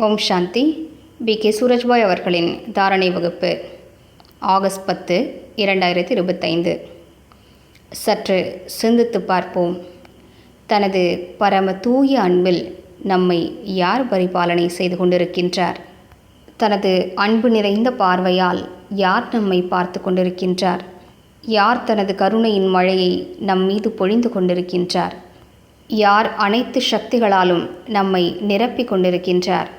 ஓம் சாந்தி. B.K. Surajbhai அவர்களின் தாரணை வகுப்பு ஆகஸ்ட் 10, 2025. சற்று சிந்தித்து பார்ப்போம். தனது பரம தூய அன்பில் நம்மை யார் பரிபாலனை செய்து கொண்டிருக்கின்றார்? தனது அன்பு நிறைந்த பார்வையால் யார் நம்மை பார்த்து கொண்டிருக்கின்றார்? யார் தனது கருணையின் மழையை நம் மீது பொழிந்து கொண்டிருக்கின்றார்? யார் அனைத்து சக்திகளாலும் நம்மை நிரப்பிக் கொண்டிருக்கின்றார்?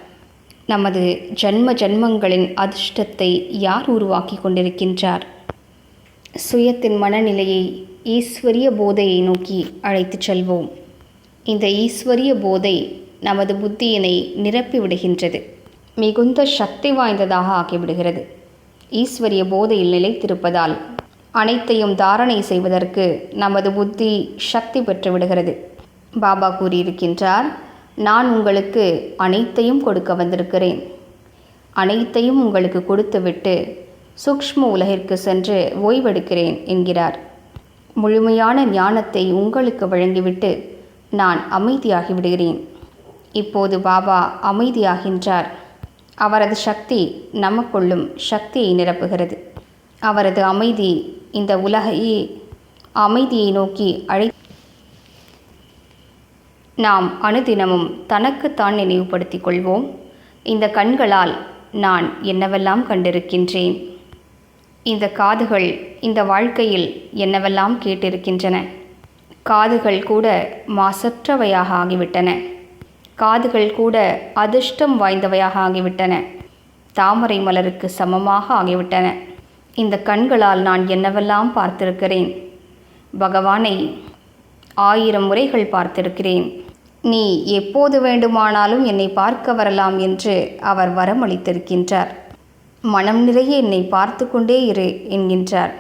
நமது ஜன்ம ஜன்மங்களின் அதிர்ஷ்டத்தை யார் உருவாக்கி கொண்டிருக்கின்றார்? சுயத்தின் மனநிலையை ஈஸ்வரிய போதையை நோக்கி அழைத்துச் செல்வோம். இந்த ஈஸ்வரிய போதை நமது புத்தியினை நிரப்பி விடுகின்றது, மிகுந்த சக்தி வாய்ந்ததாக ஆக்கிவிடுகிறது. ஈஸ்வரிய போதையில் நிலைத்திருப்பதால் அனைத்தையும் தாரணை செய்வதற்கு நமது புத்தி சக்தி பெற்று விடுகிறது. பாபா கூறியிருக்கின்றார், நான் உங்களுக்கு அனைத்தையும் கொடுக்க வந்திருக்கிறேன். அனைத்தையும் உங்களுக்கு கொடுத்துவிட்டு சூக்ஷ்ம உலகிற்கு சென்று ஓய்வெடுக்கிறேன் என்கிறார். முழுமையான ஞானத்தை உங்களுக்கு வழங்கிவிட்டு நான் அமைதியாகி விடுகிறேன். இப்போது பாபா அமைதியாகின்றார். அவரது சக்தி நமக்குள்ளும் சக்தியை நிரப்புகிறது. அவரது அமைதி இந்த உலகையே அமைதியை நோக்கி நாம் அனுதினமும் தனக்குத்தான் நினைவுபடுத்திக் கொள்வோம். இந்த கண்களால் நான் என்னவெல்லாம் கண்டிருக்கின்றேன், இந்த காதுகள் இந்த வாழ்க்கையில் என்னவெல்லாம் கேட்டிருக்கின்றன. காதுகள் கூட மாசற்றவையாக ஆகிவிட்டன. காதுகள் கூட அதிர்ஷ்டம் வாய்ந்தவையாக ஆகிவிட்டன. தாமரை மலருக்கு சமமாக ஆகிவிட்டன. இந்த கண்களால் நான் என்னவெல்லாம் பார்த்திருக்கிறேன். பகவானை 1000 முறைகள் பார்த்திருக்கிறேன். நீ எப்போது வேண்டுமானாலும் என்னை பார்க்க வரலாம் என்று அவர் வரமளித்திருக்கின்றார். மனம் நிறைய என்னை பார்த்து கொண்டே இரு என்கின்றார்.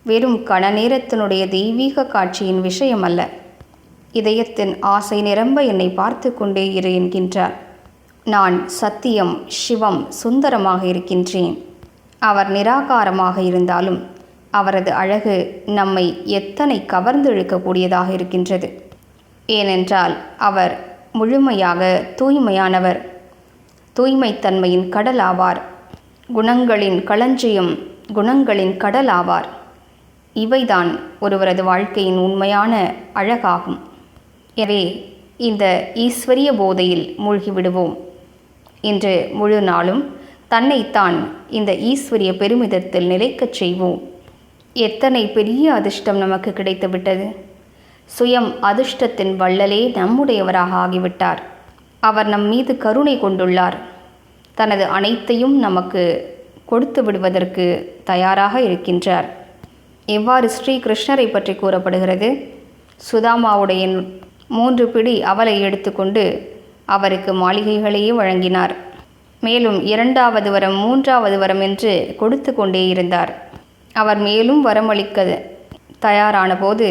வெறும் கண நேரத்தினுடைய தெய்வீக காட்சியின் விஷயம் அல்ல, இதயத்தின் ஆசை நிரம்ப என்னை பார்த்து கொண்டே இரு என்கின்றார். நான் சத்தியம், சிவம், சுந்தரமாக இருக்கின்றேன். அவர் நிராகாரமாக இருந்தாலும் அவரது அழகு நம்மை எத்தனை கவர்ந்து இழுக்கக்கூடியதாக இருக்கின்றது. ஏனென்றால் அவர் முழுமையாக தூய்மையானவர், தூய்மைத்தன்மையின் கடல் ஆவார், குணங்களின் களஞ்சியம், குணங்களின் கடல் ஆவார். இவைதான் ஒருவரது வாழ்க்கையின் உண்மையான அழகாகும். எனவே இந்த ஈஸ்வரிய போதையில் மூழ்கிவிடுவோம். இன்று முழு நாளும் தன்னைத்தான் இந்த ஈஸ்வரிய பெருமிதத்தில் நிலைக்கச் செய்வோம். எத்தனை பெரிய அதிர்ஷ்டம் நமக்கு கிடைத்துவிட்டது. சுயம் அதிர்ஷ்டத்தின் வள்ளலே நம்முடையவராக ஆகிவிட்டார். அவர் நம் மீது கருணை கொண்டுள்ளார். தனது அனைத்தையும் நமக்கு கொடுத்து விடுவதற்கு தயாராக இருக்கின்றார். எவ்வாறு ஸ்ரீ கிருஷ்ணரை பற்றி கூறப்படுகிறது? சுதாமாவுடைய 3 பிடி அவலை எடுத்துக்கொண்டு அவருக்கு மாளிகைகளையே வழங்கினார். மேலும் 2வது வரம், 3வது வரம் என்று கொடுத்து கொண்டே இருந்தார். அவர் மேலும் வரமளிக்க தயாரான போது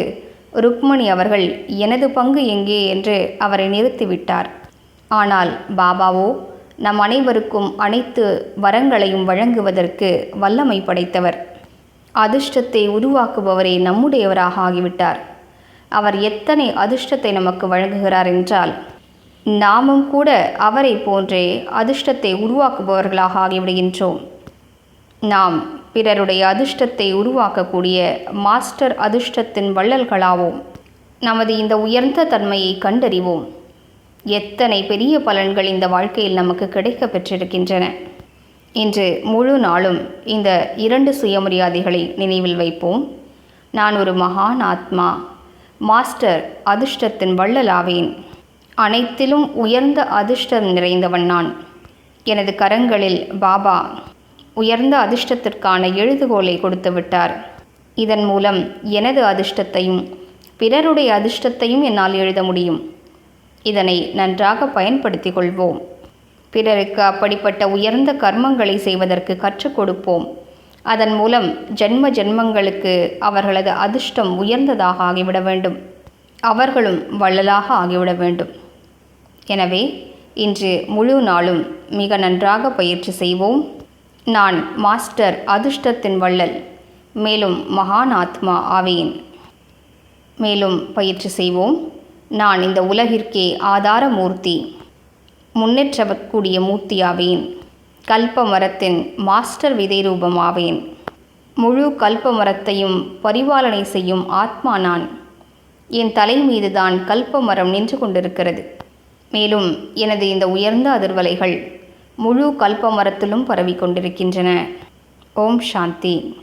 ருக்மணி அவர்கள் எனது பங்கு எங்கே என்று அவரை நிறுத்திவிட்டார். ஆனால் பாபாவோ நம் அனைவருக்கும் அனைத்து வரங்களையும் வழங்குவதற்கு வல்லமை படைத்தவர். அதிர்ஷ்டத்தை உருவாக்குபவரே நம்முடையவராக ஆகிவிட்டார். அவர் எத்தனை அதிர்ஷ்டத்தை நமக்கு வழங்குகிறார் என்றால், நாமும் கூட அவரை போன்றே அதிர்ஷ்டத்தை உருவாக்குபவர்களாக ஆகிவிடுகின்றோம். நாம் பிறருடைய அதிர்ஷ்டத்தை உருவாக்கக்கூடிய மாஸ்டர் அதிர்ஷ்டத்தின் வள்ளல்களாவோம். நமது இந்த உயர்ந்த தன்மையை கண்டறிவோம். எத்தனை பெரிய பலன்கள் இந்த வாழ்க்கையில் நமக்கு கிடைக்க பெற்றிருக்கின்றன. இன்று முழு நாளும் இந்த 2 சுயமரியாதைகளை நினைவில் வைப்போம். நான் ஒரு மகான் ஆத்மா, மாஸ்டர் அதிர்ஷ்டத்தின் வள்ளலாவேன். அனைத்திலும் உயர்ந்த அதிர்ஷ்டம் நிறைந்தவன் நான். எனது கரங்களில் பாபா உயர்ந்த அதிர்ஷ்டத்திற்கான எழுதுகோலை கொடுத்து விட்டார். இதன் மூலம் எனது அதிர்ஷ்டத்தையும் பிறருடைய அதிர்ஷ்டத்தையும் என்னால் எழுத முடியும். இதனை நன்றாக பயன்படுத்தி கொள்வோம். பிறருக்கு அப்படிப்பட்ட உயர்ந்த கர்மங்களை செய்வதற்கு கற்றுக் கொடுப்போம். அதன் மூலம் ஜென்ம ஜென்மங்களுக்கு அவர்களது அதிர்ஷ்டம் உயர்ந்ததாக ஆகிவிட வேண்டும். அவர்களும் வள்ளலாக ஆகிவிட வேண்டும். எனவே இன்று முழு நாளும் மிக நன்றாக பயிற்சி செய்வோம். நான் மாஸ்டர் அதிர்ஷ்டத்தின் வள்ளல், மேலும் மகான் ஆத்மா ஆவேன். மேலும் பயிற்சி செய்வோம். நான் இந்த உலகிற்கே ஆதாரமூர்த்தி. முன்னேற்றக்கூடிய மூர்த்தியாவேன். கல்ப மரத்தின் மாஸ்டர் விதை ரூபமாவேன். முழு கல்ப மரத்தையும் பரிபாலனை செய்யும் ஆத்மா நான். என் தலை மீதுதான் கல்ப மரம் நின்று கொண்டிருக்கிறது. மேலும் எனது இந்த உயர்ந்த அதிர்வலைகள் முழு கல்ப மரத்திலும் பரவி கொண்டிருக்கின்றன. ஓம் சாந்தி.